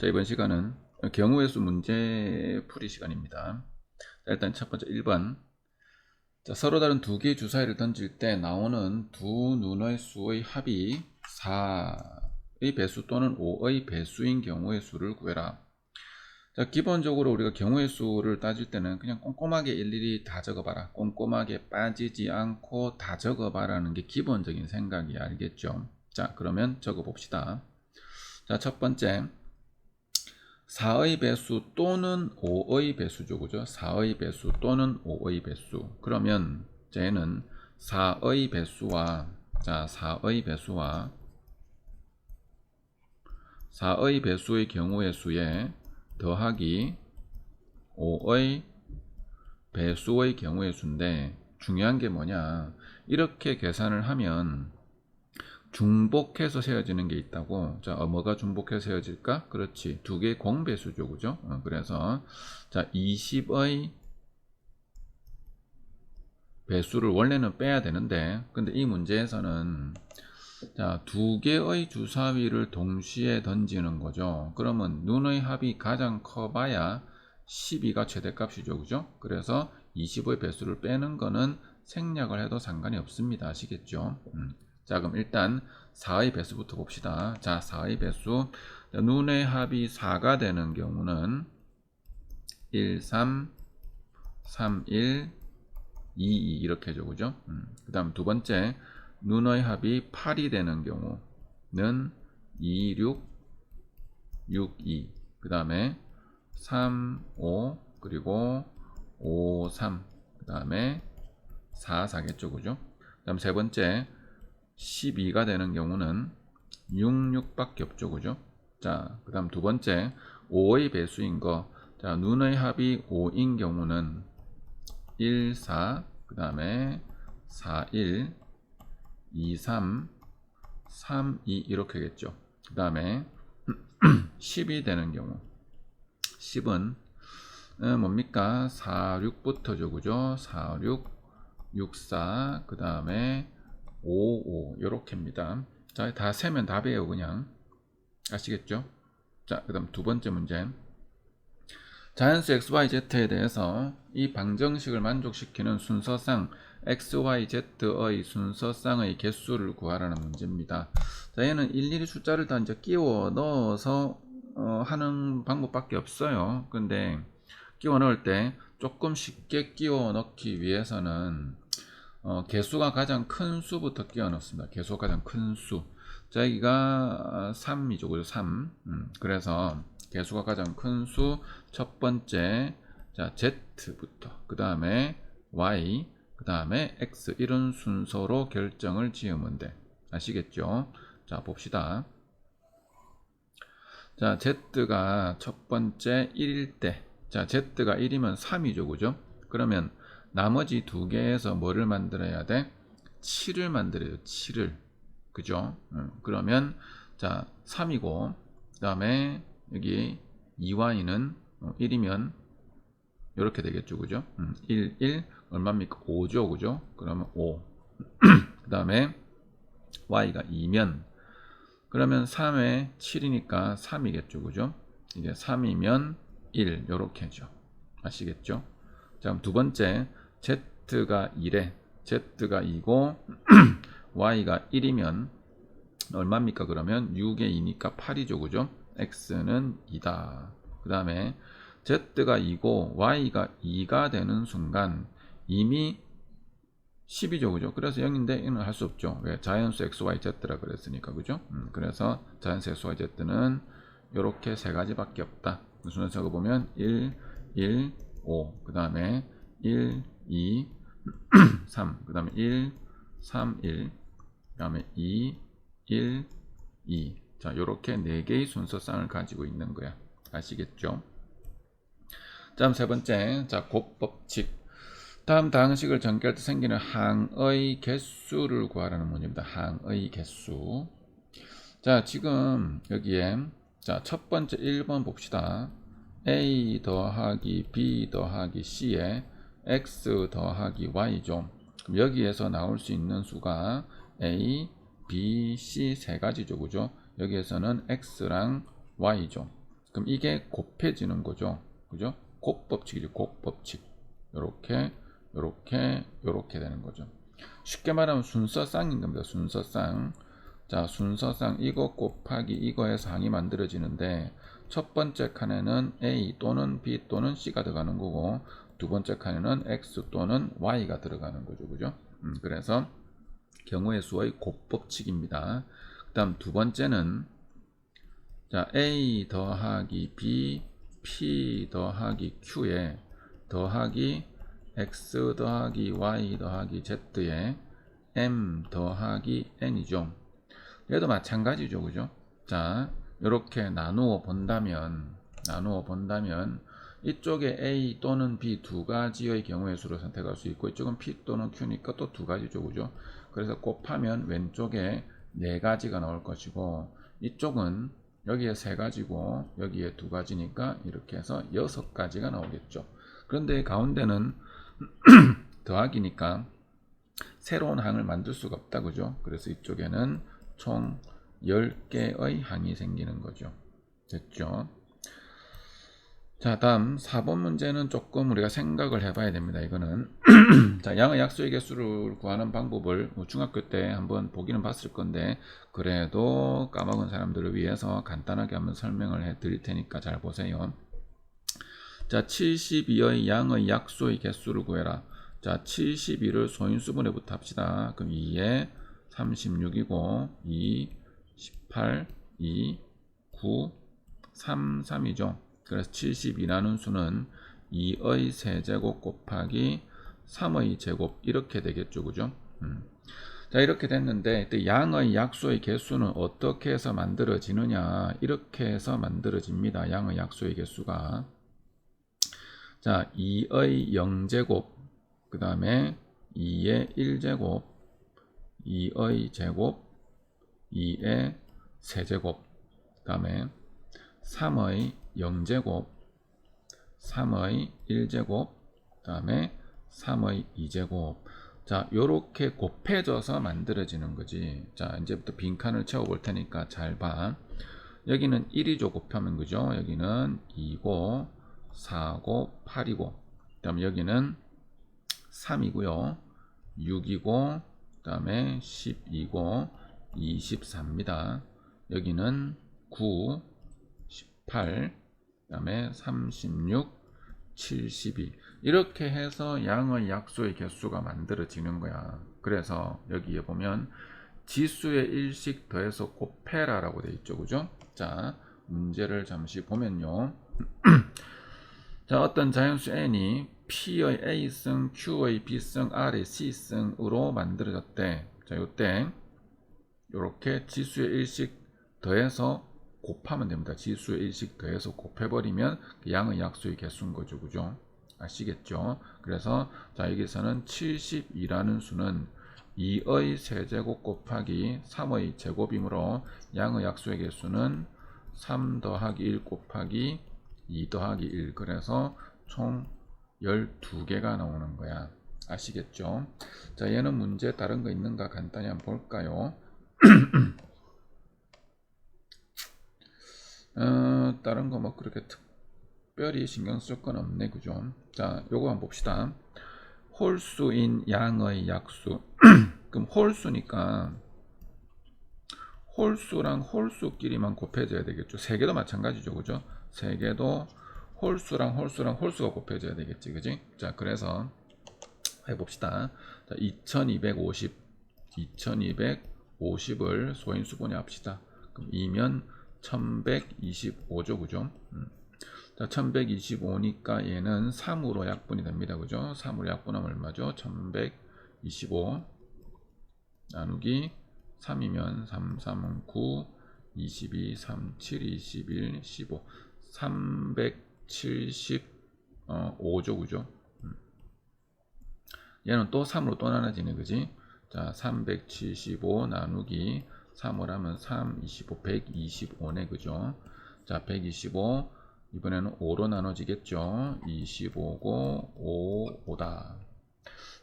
자, 이번 시간은 경우의 수 문제 풀이 시간입니다. 자, 일단 첫 번째 1번. 자, 서로 다른 두 개의 주사위를 던질 때 나오는 두 눈의 수의 합이 4의 배수 또는 5의 배수인 경우의 수를 구해라. 자, 기본적으로 우리가 경우의 수를 따질 때는 그냥 꼼꼼하게 일일이 다 적어봐라. 꼼꼼하게 빠지지 않고 다 적어봐라는 게 기본적인 생각이 알겠죠. 자, 그러면 적어봅시다. 자, 첫 번째 4의 배수 또는 5의 배수죠. 그죠? 4의 배수 또는 5의 배수. 그러면 쟤는 4의 배수와 4의 배수의 경우의 수에 더하기 5의 배수의 경우의 수인데, 중요한 게 뭐냐, 이렇게 계산을 하면 중복해서 세워지는 게 있다고. 자, 뭐가 중복해서 세워질까? 그렇지, 두 개의 공배수죠. 그죠? 그래서 자, 20의 배수를 원래는 빼야 되는데, 근데 이 문제에서는 자, 두 개의 주사위를 동시에 던지는 거죠. 그러면 눈의 합이 가장 커봐야 12가 최대값이죠. 그죠? 그래서 20의 배수를 빼는 거는 생략을 해도 상관이 없습니다. 아시겠죠? 자, 그럼 일단 4의 배수부터 봅시다. 자, 4의 배수. 눈의 합이 4가 되는 경우는 1, 3, 3, 1, 2, 2 이렇게 해줘. 그죠? 그 다음 두 번째, 눈의 합이 8이 되는 경우는 2, 6, 6, 2. 그 다음에 3, 5, 그리고 5, 3. 그 다음에 4, 4겠죠. 그죠? 그 다음 세 번째, 12가 되는 경우는 6, 6밖에 없죠. 그죠? 자, 그 다음 두 번째, 5의 배수인 거. 자, 눈의 합이 5인 경우는 1, 4, 그 다음에 4, 1, 2, 3, 3, 2 이렇게겠죠. 그 다음에 10이 되는 경우, 10은 뭡니까? 4, 6부터죠. 그죠? 4, 6, 6, 4, 그 다음에 5, 5 이렇게입니다. 자, 다 세면 답이에요. 그냥 아시겠죠? 자, 그 다음 두 번째 문제. 자연수 XYZ에 대해서 이 방정식을 만족시키는 순서상 XYZ의 순서상의 개수를 구하라는 문제입니다. 자, 얘는 일일이 숫자를 다 이제 끼워 넣어서 하는 방법밖에 없어요. 근데 끼워 넣을 때 조금 쉽게 끼워 넣기 위해서는 개수가 가장 큰 수부터 끼워 넣습니다. 개수가 가장 큰 수. 자, 여기가 3이죠. 그죠? 3. 그래서 개수가 가장 큰 수 첫 번째, 자, Z부터, 그 다음에 Y, 그 다음에 X, 이런 순서로 결정을 지으면 돼. 아시겠죠? 자, 봅시다. 자, Z가 첫 번째 1일 때, 자, Z가 1이면 3이죠. 그죠? 그러면 나머지 두 개에서 뭐를 만들어야 돼? 7을 만들어요. 7을. 그죠? 그러면 자, 3이고, 그 다음에 여기 2y는 1이면 이렇게 되겠죠. 그죠? 1, 1 얼마입니까? 5죠. 그죠? 그러면 5. 그 다음에 y가 2면, 그러면 3에 7이니까 3이겠죠. 그죠? 이제 3이면 1 요렇게죠. 아시겠죠? 자, 그럼 두 번째, Z가 2래. Z가 2고 Y가 1이면 얼마입니까? 그러면 6에 2니까 8이죠. 그죠? X는 2다. 그 다음에 Z가 2고 Y가 2가 되는 순간 이미 10이죠. 그죠? 그래서 0인데 이는 할 수 없죠. 왜? 자연수 XYZ라 그랬으니까. 그죠? 그래서 자연수 XYZ는 이렇게 세 가지밖에 없다. 순서 적어보면 1, 1, 5, 그 다음에 1, 2, 3, 그 다음에 1, 3, 1, 그 다음에 2, 1, 2. 자, 요렇게 4개의 순서상을 가지고 있는 거야. 아시겠죠? 다음 세 번째, 자, 곱법칙. 다음 다항식을 전개할 때 생기는 항의 개수를 구하라는 문제입니다. 항의 개수. 자, 지금 여기에 자, 첫 번째 1번 봅시다. A 더하기 B 더하기 C에 X 더하기 Y죠. 그럼 여기에서 나올 수 있는 수가 A, B, C 세 가지죠. 그죠? 여기에서는 X랑 Y죠. 그럼 이게 곱해지는 거죠. 그죠? 곱법칙이죠. 곱법칙. 요렇게 요렇게 되는 거죠. 쉽게 말하면 순서쌍인 겁니다. 순서쌍. 자, 순서상 이거 곱하기 이거에서 항이 만들어지는데 첫 번째 칸에는 A 또는 B 또는 C가 들어가는 거고 두 번째 칸에는 X 또는 Y가 들어가는 거죠. 그죠? 그래서 경우의 수의 곱법칙입니다. 그 다음 두 번째는 자, A 더하기 B, P 더하기 Q에 더하기 X 더하기 Y 더하기 Z에 M 더하기 N이죠. 얘도 마찬가지죠. 그죠? 자, 이렇게 나누어 본다면 이쪽에 A 또는 B 두 가지의 경우의 수를 선택할 수 있고 이쪽은 P 또는 Q니까 또 두 가지죠. 그죠? 그래서 곱하면 왼쪽에 네 가지가 나올 것이고 이쪽은 여기에 세 가지고 여기에 두 가지니까 이렇게 해서 여섯 가지가 나오겠죠. 그런데 가운데는 더하기니까 새로운 항을 만들 수가 없다. 그죠? 그래서 이쪽에는 총 10개의 항이 생기는 거죠. 됐죠? 자, 다음 4번 문제는 조금 우리가 생각을 해봐야 됩니다. 이거는 자, 양의 약수의 개수를 구하는 방법을 중학교 때 한번 보기는 봤을 건데 그래도 까먹은 사람들을 위해서 간단하게 한번 설명을 해 드릴 테니까 잘 보세요. 자, 72의 양의 약수의 개수를 구해라. 자, 72를 소인수분해부터 합시다. 그럼 2에 36이고 2, 18, 2, 9, 3, 3이죠. 그래서 72라는 수는 2의 세제곱 곱하기 3의 제곱 이렇게 되겠죠. 그죠? 자, 이렇게 됐는데 또 양의 약수의 개수는 어떻게 해서 만들어지느냐 이렇게 해서 만들어집니다. 양의 약수의 개수가 자, 2의 0제곱 그 다음에 2의 1제곱 2의 제곱 2의 세제곱 그 다음에 3의 0제곱 3의 1제곱 그 다음에 3의 2제곱 자, 요렇게 곱해져서 만들어지는 거지. 자, 이제부터 빈칸을 채워 볼 테니까 잘 봐. 여기는 1이죠. 곱하면 그죠? 여기는 2고 4고 8이고 그 다음에 여기는 3이고요 6이고 그 다음에 12고 24입니다 여기는 9 18 그 다음에 36 72 이렇게 해서 양의 약수의 개수가 만들어지는 거야. 그래서 여기에 보면 지수의 일씩 더해서 곱해라 라고 되어 있죠. 그죠? 자, 문제를 잠시 보면요. 자, 어떤 자연수 n이 P의 A승, Q의 B승, R의 C승으로 만들어졌대. 자, 요때 요렇게 지수의 일씩 더해서 곱하면 됩니다. 지수의 일씩 더해서 곱해버리면 그 양의 약수의 개수인 거죠. 그죠? 아시겠죠? 그래서 자, 여기서는 72라는 수는 2의 세제곱 곱하기 3의 제곱이므로 양의 약수의 개수는 3 더하기 1 곱하기 2 더하기 1 그래서 총 12개가 나오는 거야. 아시겠죠? 자, 얘는 문제 다른 거 있는가 간단히 한번 볼까요? 다른 거 뭐 그렇게 특별히 신경 쓸 건 없네. 그죠? 자, 요거 한번 봅시다. 홀수인 양의 약수. 그럼 홀수니까 홀수랑 홀수끼리만 곱해져야 되겠죠. 세 개도 마찬가지죠. 그죠? 세 개도 홀수랑 홀수가 곱해져야 되겠지. 그지? 자, 그래서 해봅시다. 자, 2250을 소인수분해 합시다. 그럼 2면 1125죠. 그죠? 자, 1125니까 얘는 3으로 약분이 됩니다. 그죠? 3으로 약분하면 얼마죠? 1125 나누기 3이면 3, 3은 9, 22, 3, 7, 21, 15 375죠. 그죠? 얘는 또 3으로 또 나눠지네. 그지? 자, 375 나누기 3을 하면 3, 25, 125네. 그죠? 자, 125 이번에는 5로 나눠지겠죠. 25고 5다.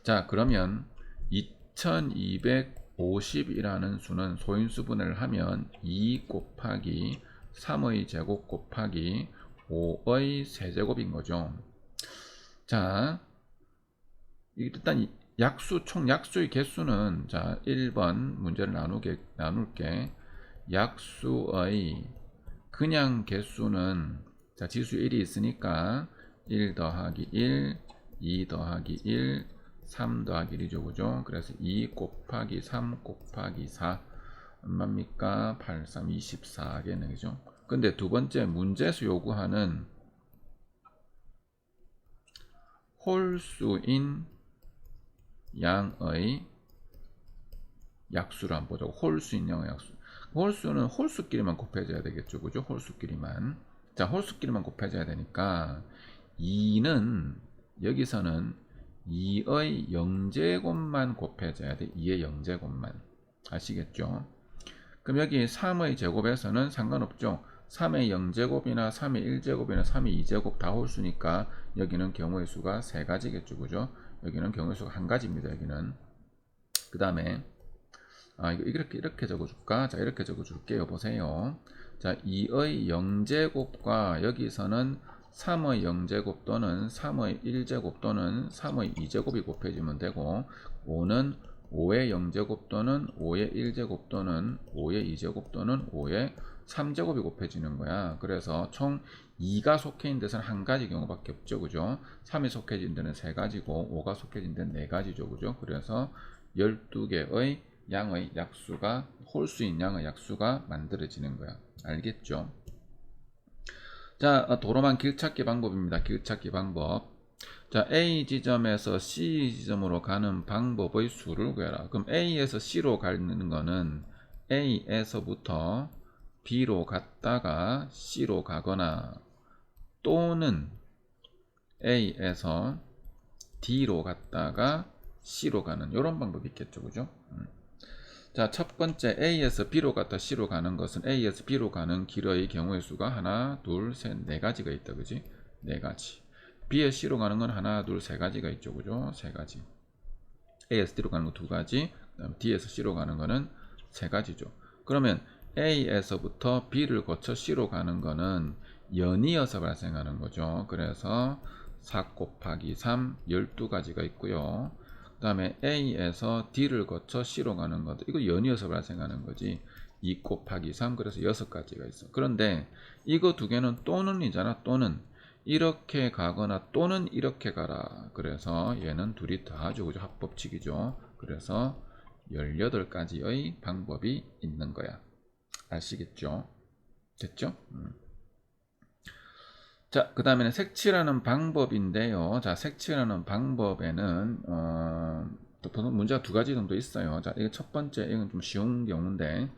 자, 그러면 2250이라는 수는 소인수분해를 하면 2 곱하기 3의 제곱 곱하기 5의 세제곱인 거죠. 자, 일단 총 약수의 개수는, 자, 1번 문제를 나눌게. 약수의 그냥 개수는, 자, 지수 1이 있으니까 1 더하기 1, 2 더하기 1, 3 더하기 1이죠. 그죠? 그래서 2 곱하기 3 곱하기 4 얼마입니까? 8, 3, 24겠네. 그죠? 근데 두 번째 문제에서 요구하는 홀수인 양의 약수를 한번 보자고. 홀수인 양의 약수. 홀수는 홀수끼리만 곱해져야 되겠죠. 그죠? 홀수끼리만. 자, 홀수끼리만 곱해져야 되니까 2는 여기서는 2의 0제곱만 곱해져야 돼. 2의 0제곱만. 아시겠죠? 그럼 여기 3의 제곱에서는 상관없죠. 3의 0제곱이나 3의 1제곱이나 3의 2제곱 다 홀수니까 여기는 경우의 수가 3가지겠죠. 그죠? 여기는 경우의 수가 1가지입니다. 여기는. 그 다음에 이거 이렇게 적어줄까? 자, 이렇게 적어줄게요. 보세요. 자, 2의 0제곱과 여기서는 3의 0제곱 또는 3의 1제곱 또는 3의 2제곱이 곱해지면 되고, 5는 5의 0제곱 또는 5의 1제곱 또는 5의 2제곱 또는 5의 3제곱이 곱해지는 거야. 그래서 총 2가 속해 있는 데서는 1가지 경우밖에 없죠. 그죠? 3이 속해진 데는 3가지고 5가 속해진 데는 4가지죠. 그죠? 그래서 12개의 양의 약수가, 홀수인 양의 약수가 만들어지는 거야. 알겠죠? 자, 도로만 길찾기 방법입니다. 길찾기 방법. 자, A 지점에서 C 지점으로 가는 방법의 수를 구해라. 그럼 A에서 C로 가는 거는 A에서부터 B로 갔다가 C로 가거나, 또는 A에서 D로 갔다가 C로 가는 이런 방법이 있겠죠. 그죠? 자, 첫 번째 A에서 B로 갔다 C로 가는 것은 A에서 B로 가는 길의 경우의 수가 하나, 둘, 셋, 네 가지가 있다. 그지? 네 가지. B에 C로 가는 건 하나, 둘, 세 가지가 있죠. 그죠? 세 가지. A에서 D로 가는 거 두 가지, 그다음 D에서 C로 가는 거는 세 가지죠. 그러면 A에서부터 B를 거쳐 C로 가는 거는 연이어서 발생하는 거죠. 그래서 4 곱하기 3, 12가지가 있고요. 그 다음에 A에서 D를 거쳐 C로 가는 것도 이거 연이어서 발생하는 거지. 2 곱하기 3, 그래서 6가지가 있어. 그런데 이거 두 개는 또는이잖아. 또는 이렇게 가거나 또는 이렇게 가라. 그래서 얘는 둘이 다죠. 그죠? 합법칙이죠. 그래서 18가지의 방법이 있는 거야. 아시겠죠? 됐죠? 자, 그 다음에는 색칠하는 방법인데요. 자, 색칠하는 방법에는 또 문제가 2가지 정도 있어요. 자, 이거 첫 번째, 이건 좀 쉬운 경우인데,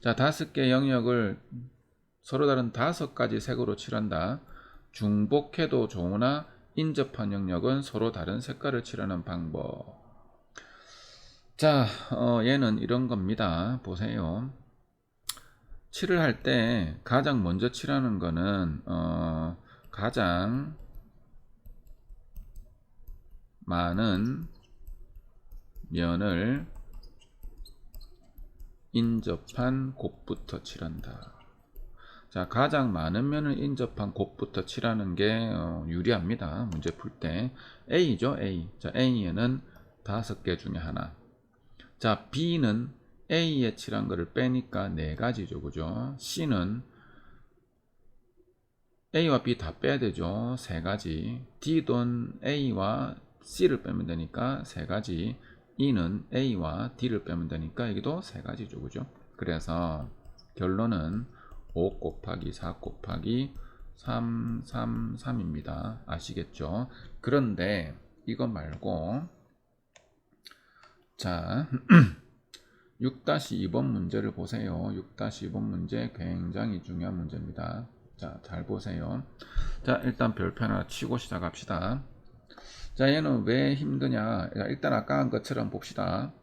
자, 5개 영역을 서로 다른 5가지 색으로 칠한다. 중복해도 좋으나 인접한 영역은 서로 다른 색깔을 칠하는 방법. 자, 얘는 이런 겁니다. 보세요. 칠을 할 때 가장 먼저 칠하는 거는 가장 많은 면을 인접한 곳부터 칠한다. 자, 가장 많은 면을 인접한 곳부터 칠하는 게 유리합니다. 문제 풀 때. A죠, A. 자, A에는 5개 중에 하나. 자, B는 A에 칠한 거를 빼니까 4가지죠. 그죠? C는 A와 B 다 빼야 되죠. 3가지. D는 A와 C를 빼면 되니까 3가지. E는 A와 D를 빼면 되니까 여기도 3가지죠. 그죠? 그래서 결론은 5 곱하기 4 곱하기 3, 3, 3입니다. 아시겠죠? 그런데 이거 말고, 자, 6-2번 문제를 보세요. 6-2번 문제 굉장히 중요한 문제입니다. 자, 잘 보세요. 자, 일단 별표 하나 치고 시작합시다. 자, 얘는 왜 힘드냐? 일단 아까 한 것처럼 봅시다.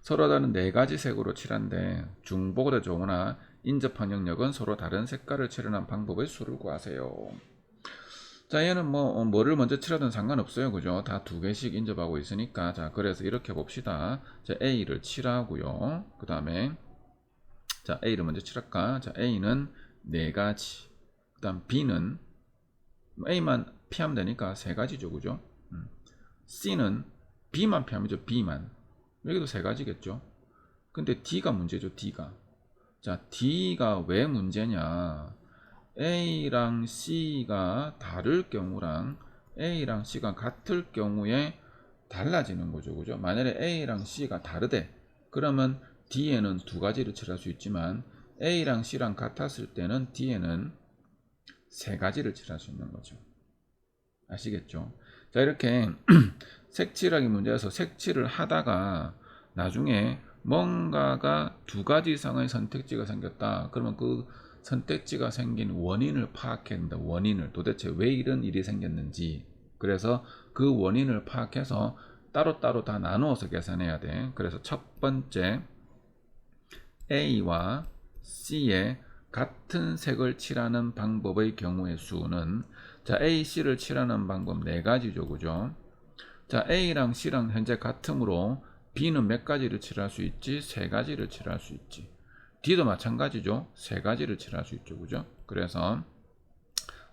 서로 다른 4가지 색으로 칠한데 중복으로 좋으나 인접한 영역은 서로 다른 색깔을 칠하는 방법의 수를 구하세요. 자, 얘는 뭐를 먼저 칠하든 상관없어요. 그죠? 다 2개씩 인접하고 있으니까. 자, 그래서 이렇게 봅시다. 자, A를 칠하고요. 그 다음에, 자, A를 먼저 칠할까? 자, A는 4가지. 그 다음 B는 A만 피하면 되니까 3가지죠. 그죠? C는 B만 피하면 죠. B만. 여기도 3가지겠죠. 근데 D가 문제죠. D가. 자, D가 왜 문제냐? A랑 C가 다를 경우랑 A랑 C가 같을 경우에 달라지는 거죠. 그죠? 만약에 A랑 C가 다르대. 그러면 D에는 2가지를 칠할 수 있지만 A랑 C랑 같았을 때는 D에는 3가지를 칠할 수 있는 거죠. 아시겠죠? 자, 이렇게 색칠하기 문제에서 색칠을 하다가 나중에 뭔가가 2가지 이상의 선택지가 생겼다. 그러면 그 선택지가 생긴 원인을 파악해야 된다. 원인을. 도대체 왜 이런 일이 생겼는지. 그래서 그 원인을 파악해서 따로따로 다 나누어서 계산해야 돼. 그래서 첫 번째 A와 C의 같은 색을 칠하는 방법의 경우의 수는, 자, A, C를 칠하는 방법 4가지죠. 그죠? 자, A랑 C랑 현재 같으므로 B는 몇 가지를 칠할 수 있지? 3가지를 칠할 수 있지. D도 마찬가지죠. 3가지를 칠할 수 있죠. 그죠? 그래서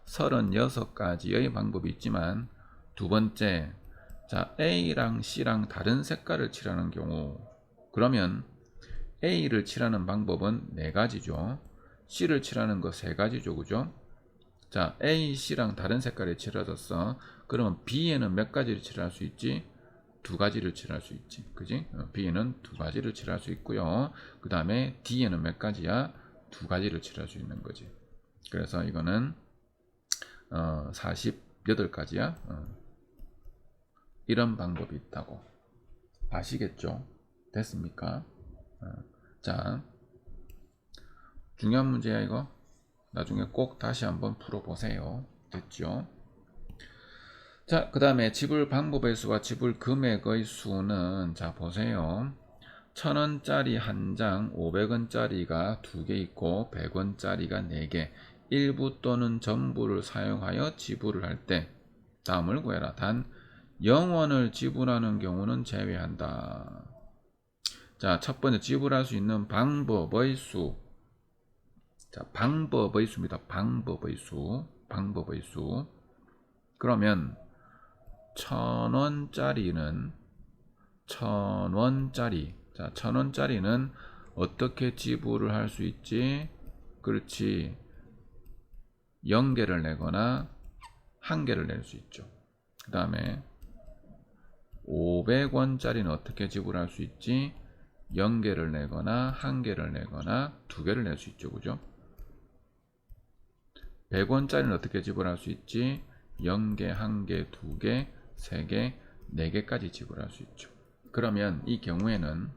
36가지의 방법이 있지만, 두 번째, 자, A랑 C랑 다른 색깔을 칠하는 경우, 그러면 A를 칠하는 방법은 4가지죠. C를 칠하는 거 3가지죠. 그죠? 자, A, C랑 다른 색깔이 칠해졌어. 그러면 B에는 몇 가지를 칠할 수 있지? 2가지를 칠할 수 있지. 그지? B에는 2가지를 칠할 수 있고요. 그 다음에 D에는 몇 가지야? 2가지를 칠할 수 있는 거지. 그래서 이거는 48가지야. 이런 방법이 있다고. 아시겠죠? 됐습니까? 자, 중요한 문제야 이거. 나중에 꼭 다시 한번 풀어보세요. 됐죠? 자, 그 다음에 지불 방법의 수와 지불 금액의 수는, 자, 보세요. 1000원짜리 한 장, 500원짜리가 2개 있고 100원짜리가 4개, 일부 또는 전부를 사용하여 지불을 할 때 다음을 구해라. 단 0원을 지불하는 경우는 제외한다. 자, 첫 번째 지불할 수 있는 방법의 수. 자, 방법의 수입니다. 방법의 수. 방법의 수. 그러면 1000원짜리는 1000원짜리. 자, 1000원짜리는 어떻게 지불을 할 수 있지? 그렇지. 0개를 내거나 1개를 낼 수 있죠. 그 다음에 500원짜리는 어떻게 지불할 수 있지? 0개를 내거나 1개를 내거나 2개를 낼 수 있죠. 그죠? 100원짜리는 어떻게 지불할 수 있지? 0개, 1개, 2개, 3개, 4개까지 지불할 수 있죠. 그러면 이 경우에는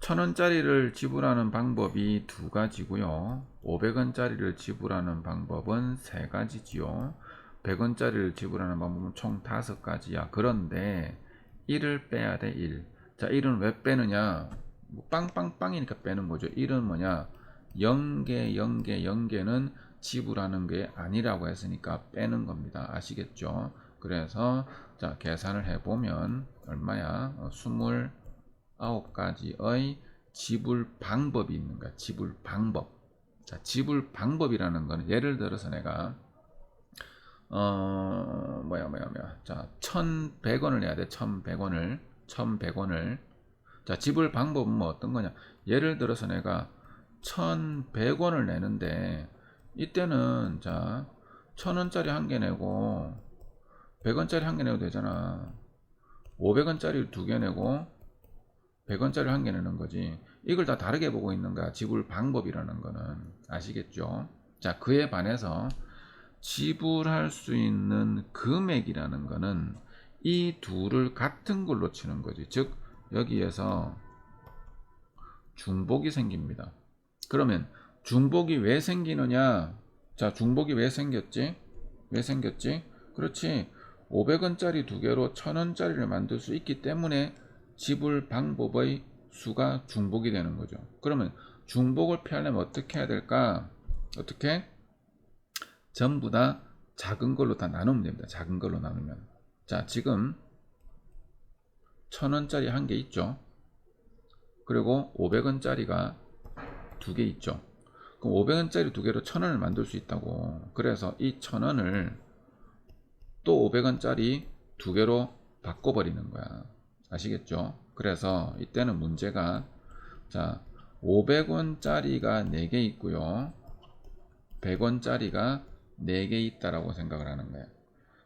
1000원짜리를 지불하는 방법이 2가지고요. 500원짜리를 지불하는 방법은 3가지지요. 100원짜리를 지불하는 방법은 총 5가지야. 그런데 1을 빼야 돼. 1. 자, 1은 왜 빼느냐? 뭐 빵빵빵이니까 빼는 거죠. 1은 뭐냐? 0개, 0개, 0개는 지불하는 게 아니라고 했으니까 빼는 겁니다. 아시겠죠? 그래서 자, 계산을 해보면 얼마야? 29가지의 지불 방법이 있는 거야. 지불 방법. 자, 지불 방법이라는 거는 예를 들어서 내가 자, 1100원을 내야 돼. 1100원을. 자, 지불 방법은 뭐 어떤 거냐? 예를 들어서 내가 1100원을 내는데 이때는 자, 1000원짜리 1개 내고 100원짜리 1개 내도 되잖아. 500원짜리 2개 내고 100원짜리 1개 내는 거지. 이걸 다 다르게 보고 있는 거야. 지불 방법이라는 거는. 아시겠죠? 자, 그에 반해서 지불할 수 있는 금액이라는 거는 이 둘을 같은 걸로 치는 거지. 즉 여기에서 중복이 생깁니다. 그러면 중복이 왜 생기느냐? 자, 중복이 왜 생겼지? 왜 생겼지? 그렇지. 500원짜리 2개로 1000원짜리를 만들 수 있기 때문에 지불 방법의 수가 중복이 되는 거죠. 그러면 중복을 피하려면 어떻게 해야 될까? 어떻게? 전부 다 작은 걸로 다 나누면 됩니다. 작은 걸로 나누면. 자, 지금 1000원짜리 1개 있죠. 그리고 500원짜리가 2개 있죠. 그럼 500원짜리 두 개로 1000원을 만들 수 있다고. 그래서 이 1000원을 또 500원짜리 두 개로 바꿔버리는 거야. 아시겠죠? 그래서 이때는 문제가, 자, 500원짜리가 4개 있고요. 100원짜리가 4개 있다라고 생각을 하는 거야.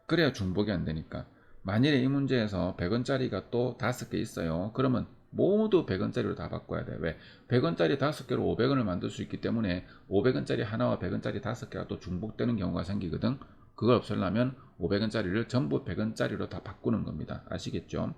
그래야 중복이 안 되니까. 만일에 이 문제에서 100원짜리가 또 5개 있어요. 그러면 모두 100원짜리로 다 바꿔야 돼. 왜? 100원짜리 5개로 500원을 만들 수 있기 때문에 500원짜리 하나와 100원짜리 5개가 또 중복되는 경우가 생기거든. 그걸 없애려면 500원짜리를 전부 100원짜리로 다 바꾸는 겁니다. 아시겠죠?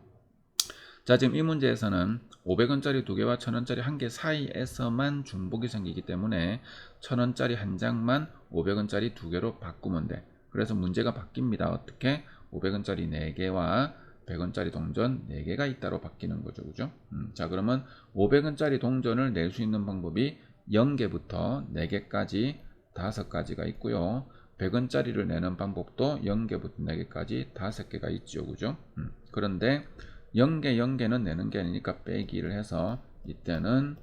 자, 지금 이 문제에서는 500원짜리 두 개와 1000원짜리 한 개 사이에서만 중복이 생기기 때문에 1000원짜리 한 장만 500원짜리 두 개로 바꾸면 돼. 그래서 문제가 바뀝니다. 어떻게? 500원짜리 4개와 100원짜리 동전 4개가 있다로 바뀌는 거죠. 그죠? 자, 그러면 500원짜리 동전을 낼 수 있는 방법이 0개부터 4개까지 5가지가 있고요. 100원짜리를 내는 방법도 0개부터 4개까지 5개가 있죠. 그죠? 그런데 0개 0개는 내는 게 아니니까 빼기를 해서 이때는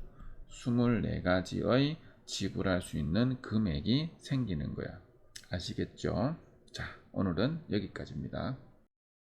24가지의 지불할 수 있는 금액이 생기는 거야. 아시겠죠? 자, 오늘은 여기까지입니다.